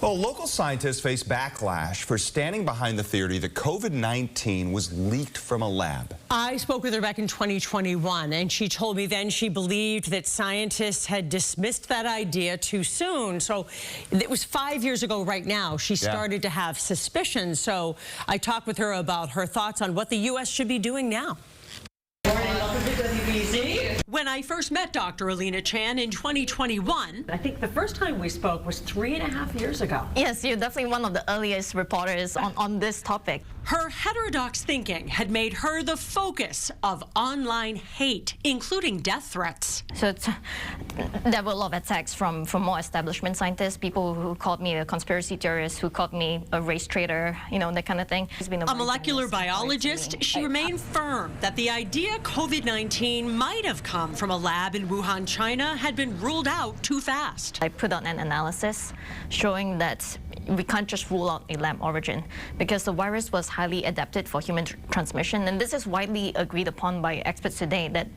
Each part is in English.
Well, local scientists face backlash for standing behind the theory that COVID-19 was leaked from a lab. I spoke with her back in 2021, and she told me then she believed that scientists had dismissed that idea too soon. So it was 5 years ago right now. She started to have suspicions. So I talked with her about her thoughts on what the U.S. should be doing now. When I first met Dr. Alina Chan in 2021, I think the first time we spoke was 3.5 years ago. Yes, you're definitely one of the earliest reporters on this topic. Her heterodox thinking had made her the focus of online hate, including death threats. So there were a lot of attacks from more establishment scientists, people who called me a conspiracy theorist, who called me a race traitor, you know, that kind of thing. A molecular biologist, she remained firm that the idea COVID-19 might have come from a lab in Wuhan, China, had been ruled out too fast. I put out an analysis showing that we can't just rule out a lab origin because the virus was highly adapted for human transmission, and this is widely agreed upon by experts today that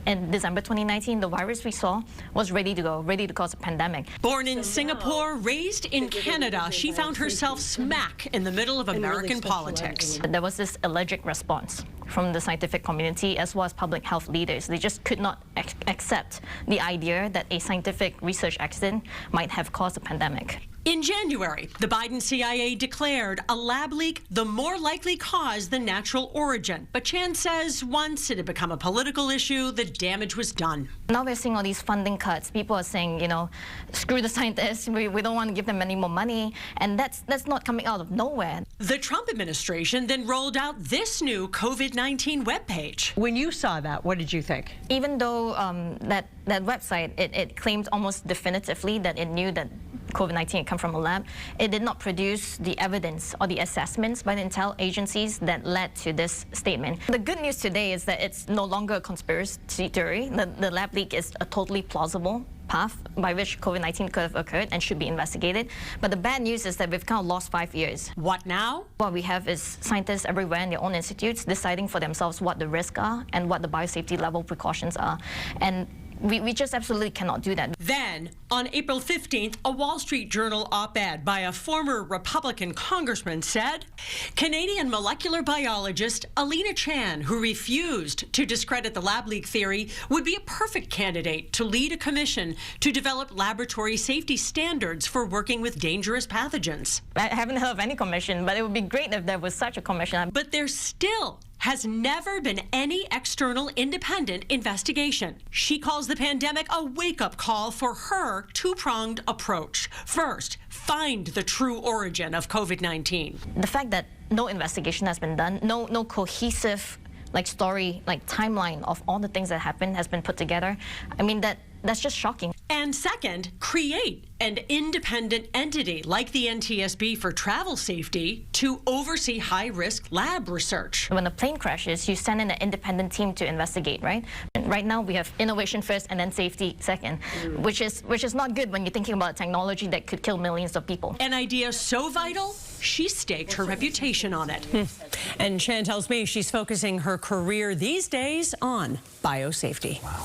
in December 2019, the virus we saw was ready to go, ready to cause a pandemic. Born in Singapore, raised in Canada, she found herself smack in the middle of American politics. There was this allergic response from the scientific community as well as public health leaders. They just could not accept the idea that a scientific research accident might have caused a pandemic. In January, the Biden CIA declared a lab leak the more likely cause than natural origin. But Chan says once it had become a political issue, the damage was done. Now we're seeing all these funding cuts. People are saying, you know, screw the scientists. We don't want to give them any more money. And that's not coming out of nowhere. The Trump administration then rolled out this new COVID-19 webpage. When you saw that, what did you think? Even though that website, it claimed almost definitively that it knew that COVID-19 had come from a lab, it did not produce the evidence or the assessments by the intel agencies that led to this statement. The good news today is that it's no longer a conspiracy theory. The lab leak is a totally plausible path by which COVID-19 could have occurred and should be investigated. But the bad news is that we've kind of lost 5 years. What now? What we have is scientists everywhere in their own institutes deciding for themselves what the risks are and what the biosafety level precautions are. And we just absolutely cannot do that. Then, on April 15th, a Wall Street Journal op-ed by a former Republican congressman said, Canadian molecular biologist Alina Chan, who refused to discredit the lab leak theory, would be a perfect candidate to lead a commission to develop laboratory safety standards for working with dangerous pathogens. I haven't heard of any commission, but it would be great if there was such a commission. But there still has never been any external independent investigation. She calls the pandemic a wake-up call for her two-pronged approach. First, find the true origin of COVID-19. The fact that no investigation has been done, no cohesive story, timeline of all the things that happened has been put together, I mean, that's just shocking. And second, create an independent entity like the NTSB for travel safety to oversee high-risk lab research. When a plane crashes, you send in an independent team to investigate, right? And right now we have innovation first and then safety second, which is not good when you're thinking about technology that could kill millions of people. An idea so vital, she staked her reputation on it. And Chan tells me she's focusing her career these days on biosafety. Wow.